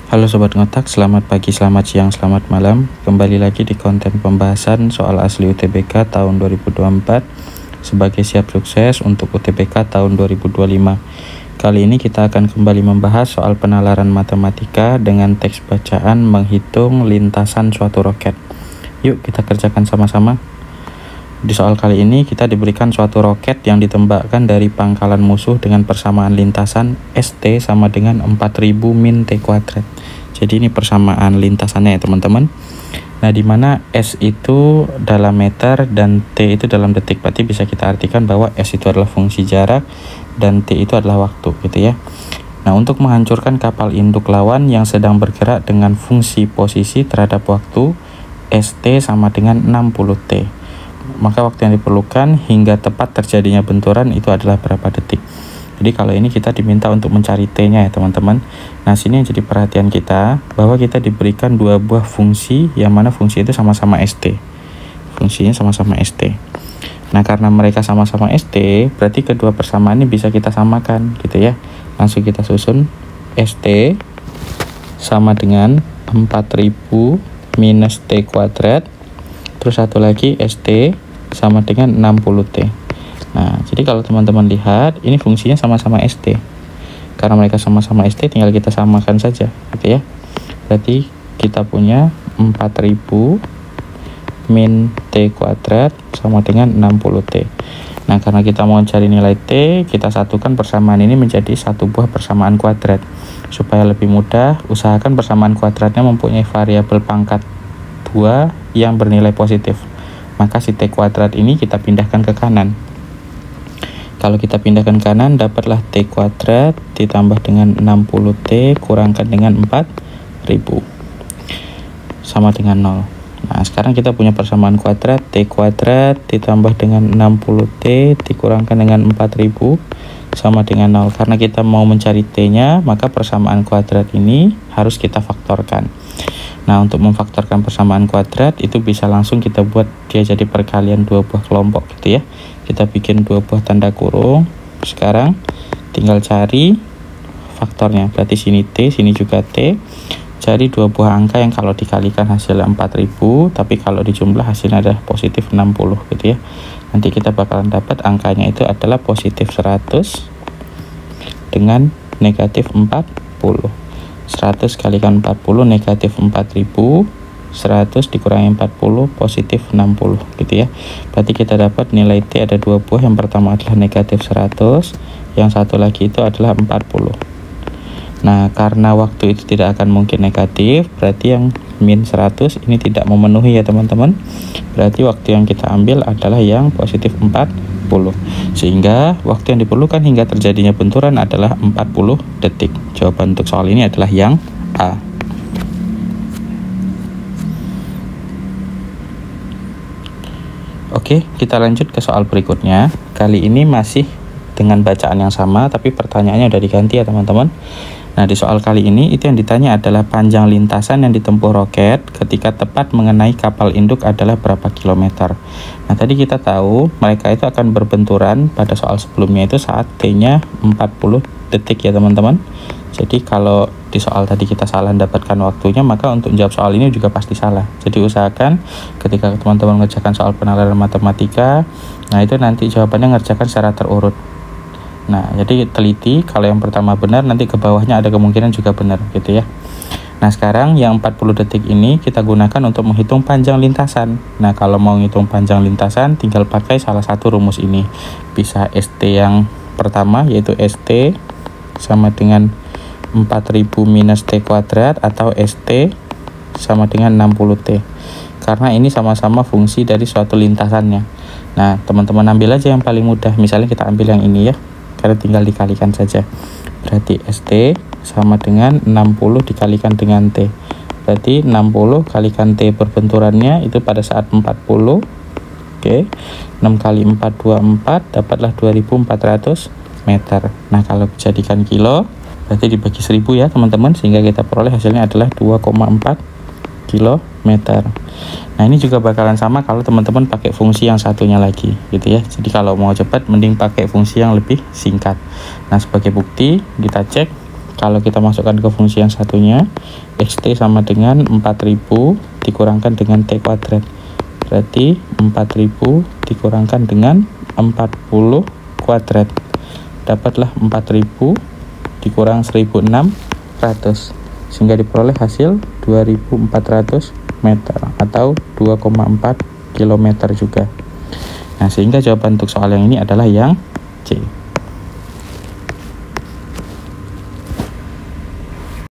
Halo Sobat Ngotak, selamat pagi, selamat siang, selamat malam. Kembali lagi di konten pembahasan soal asli UTBK tahun 2024 sebagai siap sukses untuk UTBK tahun 2025. Kali ini kita akan kembali membahas soal penalaran matematika dengan teks bacaan menghitung lintasan suatu roket. Yuk kita kerjakan sama-sama. Di soal kali ini kita diberikan suatu roket yang ditembakkan dari pangkalan musuh dengan persamaan lintasan ST sama dengan 4000 min T kuadrat. Jadi ini persamaan lintasannya ya teman-teman. Nah dimana S itu dalam meter dan T itu dalam detik. Berarti bisa kita artikan bahwa S itu adalah fungsi jarak dan T itu adalah waktu gitu ya. Nah untuk menghancurkan kapal induk lawan yang sedang bergerak dengan fungsi posisi terhadap waktu, ST sama dengan 60T. Maka waktu yang diperlukan hingga tepat terjadinya benturan itu adalah berapa detik. Jadi kalau ini kita diminta untuk mencari T-nya ya teman-teman. Nah sini yang jadi perhatian kita bahwa kita diberikan dua buah fungsi yang mana fungsi itu sama-sama ST. Fungsinya sama-sama ST. Nah karena mereka sama-sama ST, berarti kedua persamaan ini bisa kita samakan gitu ya. Langsung kita susun ST sama dengan 4000 minus T kuadrat. Terus satu lagi ST sama dengan 60T. Nah, jadi kalau teman-teman lihat, ini fungsinya sama-sama ST. Karena mereka sama-sama ST, tinggal kita samakan saja, gitu ya. Berarti kita punya 4000 min T kuadrat sama dengan 60T. Nah, karena kita mau cari nilai T, kita satukan persamaan ini menjadi satu buah persamaan kuadrat. Supaya lebih mudah, usahakan persamaan kuadratnya mempunyai variabel pangkat 2 yang bernilai positif. Maka si T kuadrat ini kita pindahkan ke kanan. Kalau kita pindahkan kanan, dapatlah T kuadrat ditambah dengan 60T kurangkan dengan 4000 sama dengan 0. Nah sekarang kita punya persamaan kuadrat T kuadrat ditambah dengan 60T dikurangkan dengan 4000 sama dengan 0. Karena kita mau mencari T nya, maka persamaan kuadrat ini harus kita faktorkan. Nah untuk memfaktorkan persamaan kuadrat itu bisa langsung kita buat dia jadi perkalian dua buah kelompok gitu ya. Kita bikin dua buah tanda kurung. Sekarang tinggal cari faktornya. Berarti sini T, sini juga T. Cari dua buah angka yang kalau dikalikan hasilnya 4000, tapi kalau dijumlah hasilnya adalah positif 60 gitu ya. Nanti kita bakalan dapat angkanya itu adalah positif 100 dengan negatif 40. 100 kalikan 40 negatif 4000, 100 dikurangi 40 positif 60 gitu ya. Berarti kita dapat nilai T ada dua buah, yang pertama adalah negatif 100, yang satu lagi itu adalah 40. Nah karena waktu itu tidak akan mungkin negatif, berarti yang min 100 ini tidak memenuhi ya teman-teman. Berarti waktu yang kita ambil adalah yang positif 40. Sehingga waktu yang diperlukan hingga terjadinya benturan adalah 40 detik. Jawaban untuk soal ini adalah yang A. Oke, kita lanjut ke soal berikutnya. Kali ini masih dengan bacaan yang sama, tapi pertanyaannya udah diganti ya teman-teman. Nah di soal kali ini itu yang ditanya adalah panjang lintasan yang ditempuh roket ketika tepat mengenai kapal induk adalah berapa kilometer. Nah tadi kita tahu mereka itu akan berbenturan pada soal sebelumnya itu saat T-nya 40 detik ya teman-teman. Jadi kalau di soal tadi kita salah mendapatkan waktunya, maka untuk menjawab soal ini juga pasti salah. Jadi usahakan ketika teman-teman mengerjakan soal penalaran matematika, nah itu nanti jawabannya ngerjakan secara terurut. Nah jadi teliti, kalau yang pertama benar nanti ke bawahnya ada kemungkinan juga benar gitu ya. Nah sekarang yang 40 detik ini kita gunakan untuk menghitung panjang lintasan. Nah kalau mau menghitung panjang lintasan tinggal pakai salah satu rumus ini. Bisa ST yang pertama yaitu ST sama dengan 4000 minus T kuadrat atau ST sama dengan 60T. Karena ini sama-sama fungsi dari suatu lintasannya. Nah teman-teman ambil aja yang paling mudah. Misalnya kita ambil yang ini ya, karena tinggal dikalikan saja. Berarti ST sama dengan 60 dikalikan dengan T. Berarti 60 kalikan T berbenturannya itu pada saat 40. Oke. 6 kali 4 24 dapatlah 2400 meter. Nah, kalau dijadikan kilo berarti dibagi 1000 ya, teman-teman, sehingga kita peroleh hasilnya adalah 2,4 kilometer. Nah ini juga bakalan sama kalau teman-teman pakai fungsi yang satunya lagi gitu ya. Jadi kalau mau cepat mending pakai fungsi yang lebih singkat. Nah sebagai bukti kita cek Kalau kita masukkan ke fungsi yang satunya, xt sama dengan 4000 dikurangkan dengan t kuadrat. Berarti 4000 dikurangkan dengan 40 kuadrat. Dapatlah 4000 dikurang 1600, sehingga diperoleh hasil 2400 meter atau 2,4 km juga. Nah, sehingga jawaban untuk soal yang ini adalah yang C.